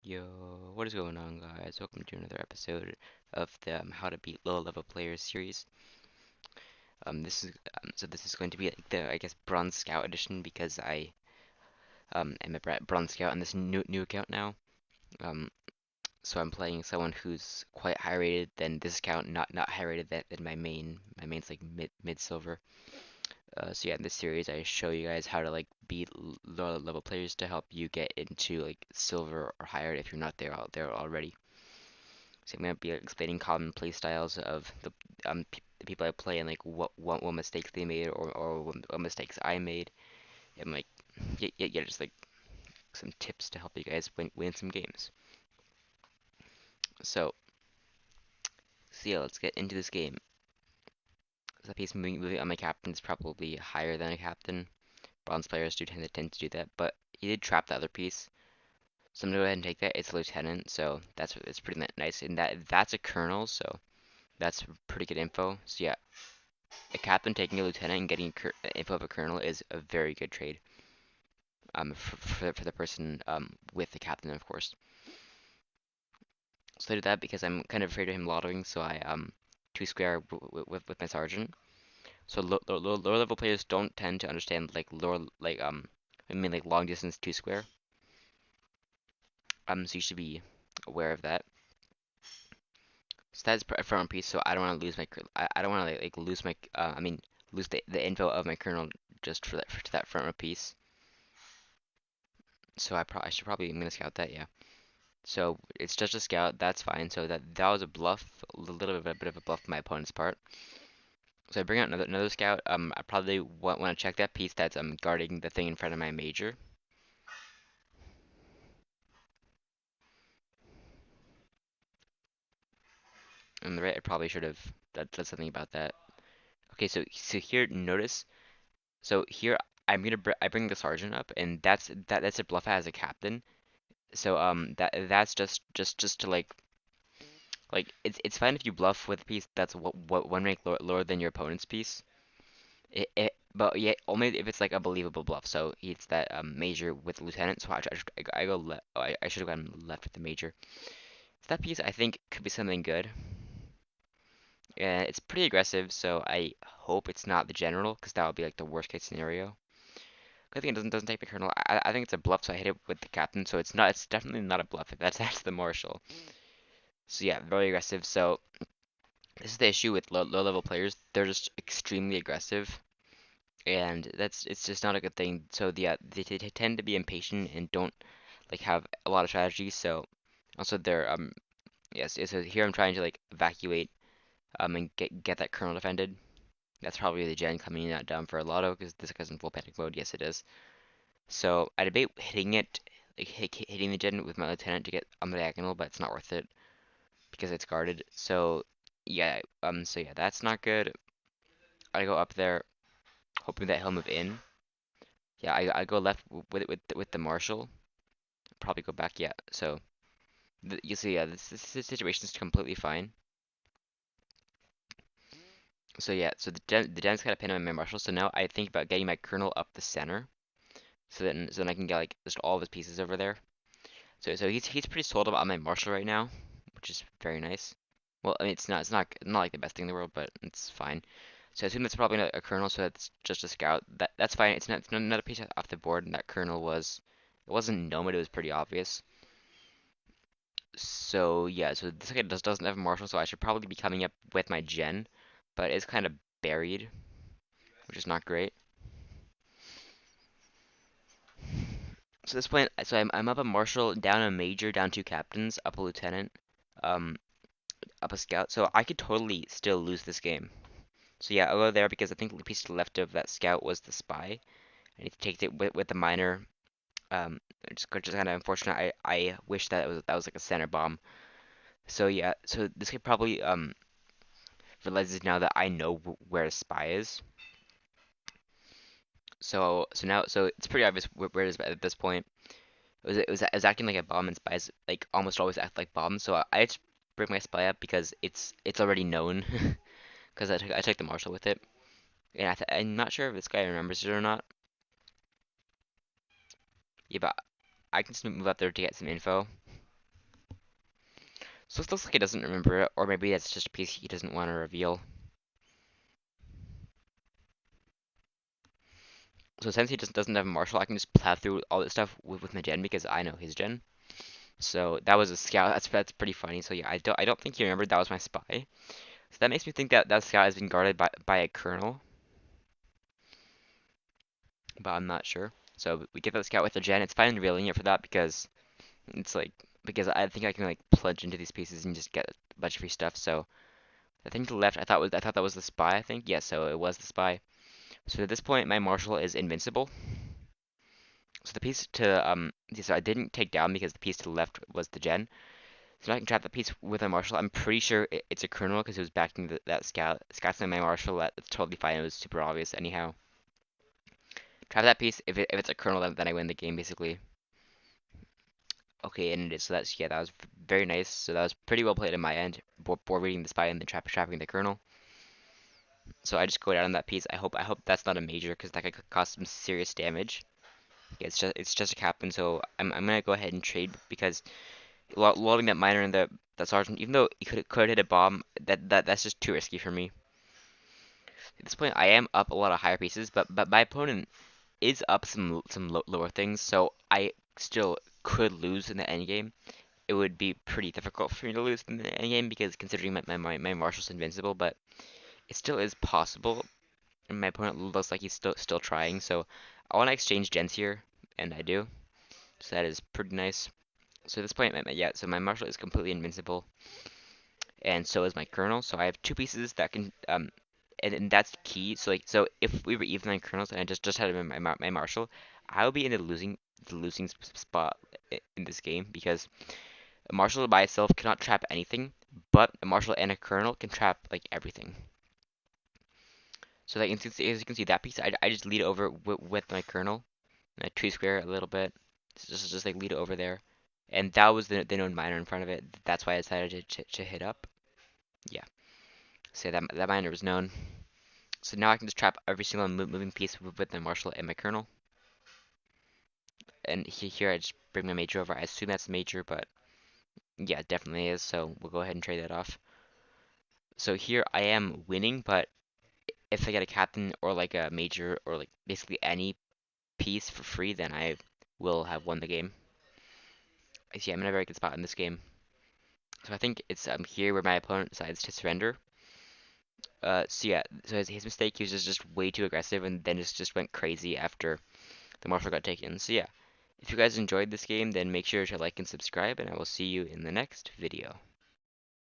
Yo, what is going on, guys? Welcome to another episode of the How to Beat Low Level Players series. This is going to be like the Bronze Scout edition because I am a Bronze Scout on this new account now. Um, so I'm playing someone who's quite high rated than this account, not high rated than my main. My main's like mid silver. So yeah, in this series I show you guys how to like beat low level players to help you get into like silver or higher if you're not there already. So I'm gonna be explaining common play styles of the people I play and like what mistakes they made or what mistakes I made and like yeah just like some tips to help you guys win some games. So yeah, let's get into this game. So that piece moving on my captain is probably higher than a captain. Bronze players do tend to do that, but he did trap the other piece. So I'm gonna go ahead and take that. It's a lieutenant, so it's pretty nice. And that's a colonel, so that's pretty good info. So yeah, a captain taking a lieutenant and getting info of a colonel is a very good trade. For the person with the captain, of course. So I did that because I'm kind of afraid of him lottoing, so I two square with my sergeant. So lower level players don't tend to understand like lower I mean like long distance two square. So you should be aware of that. So that's a front piece. So I don't want to lose I don't want to like lose my I mean lose the info of my colonel just to that front row piece. So I should probably I'm gonna scout that, yeah. So it's just a scout, that's fine. So that was a bluff, a little bit of a bluff on my opponent's part. So I bring out another scout. I probably want to check that piece that's guarding the thing in front of my major. On the right, I probably should have done something about that. Okay, so here notice. So here I bring the sergeant up, and that's a bluff as a captain. So that's just to like it's fine if you bluff with a piece that's what one rank lower than your opponent's piece. But yeah, only if it's like a believable bluff. So it's that major with lieutenant. So I go left. Oh, I should have gone left with the major. So that piece I think could be something good. Yeah, it's pretty aggressive. So I hope it's not the general because that would be like the worst case scenario. Good thing it doesn't take the colonel. I think it's a bluff, so I hit it with the captain. So it's not. It's definitely not a bluff. That's the marshal. So yeah, very aggressive. So this is the issue with low level players. They're just extremely aggressive. And it's just not a good thing. So they tend to be impatient and don't like have a lot of strategy. So also they're yes. So here I'm trying to like evacuate and get that kernel defended. That's probably the gen coming out down for a lotto because this guy's in full panic mode. Yes, it is. So I debate hitting it, like hitting the gen with my lieutenant to get on the diagonal, but it's not worth it because it's guarded. So yeah, so yeah, that's not good. I go up there hoping that he'll move in. Yeah, I go left with the marshal. Probably go back. Yeah. So you see, yeah, this situation is completely fine. So yeah, so the gen's got a pin on my marshal. So now I think about getting my colonel up the center, so then I can get like just all of his pieces over there. So he's pretty sold on my marshal right now, which is very nice. Well, I mean it's not like the best thing in the world, but it's fine. So I assume that's probably not a colonel, so that's just a scout. That's fine. It's not another piece off the board, and that colonel was it wasn't known, but it was pretty obvious. So yeah, so this guy doesn't have a marshal, so I should probably be coming up with my gen, but it's kind of buried, which is not great. So this point, so I'm up a marshal, down a major, down two captains, up a lieutenant, um, up a scout. So I could totally still lose this game. So yeah, I'll go there because I think the piece to the left of that scout was the spy. I need to take it with the minor. Just kind of unfortunate. I wish that was like a center bomb. So yeah, so this could probably realizes now that I know where a spy is. So it's pretty obvious where it is at this point. It was acting like a bomb, and spies like almost always act like bombs. So I just bring my spy up because it's already known because I took the marshal with it, and I'm not sure if this guy remembers it or not. Yeah, but I can just move up there to get some info. So it looks like he doesn't remember it, or maybe that's just a piece he doesn't want to reveal. So since he just doesn't have a marshal, I can just plow through all this stuff with my gen because I know his gen. So that was a scout. That's pretty funny. So yeah, I don't think he remembered that was my spy. So that makes me think that that scout has been guarded by a colonel, but I'm not sure. So we get that scout with the gen. It's fine revealing it for that because it's like because I think I can like plunge into these pieces and just get a bunch of free stuff. So the thing to the left, I thought that was the spy. I think yeah, so it was the spy. So at this point, my marshal is invincible. So the piece to so I didn't take down because the piece to the left was the gen. So now I can trap that piece with my marshal. I'm pretty sure it's a colonel because it was backing that scout. Scout's my marshal. That's totally fine. It was super obvious anyhow. Trap that piece. If it's a colonel, then I win the game basically. Okay, and it is. So that's yeah, that was very nice. So that was pretty well played on my end. Board reading the spy and then trapping the colonel. So I just go down on that piece. I hope that's not a major because that could cause some serious damage. Yeah, it's just a captain. So I'm gonna go ahead and trade because loading that miner and the sergeant, even though he could hit a bomb, that's just too risky for me. At this point, I am up a lot of higher pieces, but my opponent is up some lower things, so I still could lose in the end game. It would be pretty difficult for me to lose in the end game because considering my marshal's invincible, but it still is possible. And my opponent looks like he's still trying, so I want to exchange gens here, and I do. So that is pretty nice. So at this point, yeah, so my marshal is completely invincible, and so is my colonel. So I have two pieces that can and that's key. So like if we were even on colonels and I just had my marshal, I would be in the losing spot in this game because a marshal by itself cannot trap anything, but a marshal and a colonel can trap like everything. So like as you can see that piece, I just lead over with my colonel and I two square a little bit, just like lead over there, and that was the known miner in front of it. That's why I decided to hit up. Yeah, say that miner was known. So now I can just trap every single moving piece with my marshal and my colonel. And here I just bring my major over. I assume that's major, but yeah, it definitely is. So we'll go ahead and trade that off. So here I am winning, but if I get a captain or like a major or like basically any piece for free, then I will have won the game. I see I'm in a very good spot in this game. So I think it's here where my opponent decides to surrender. So yeah, so his mistake, he was just way too aggressive and then just went crazy after the marshal got taken. So yeah, if you guys enjoyed this game, then make sure to like and subscribe, and I will see you in the next video.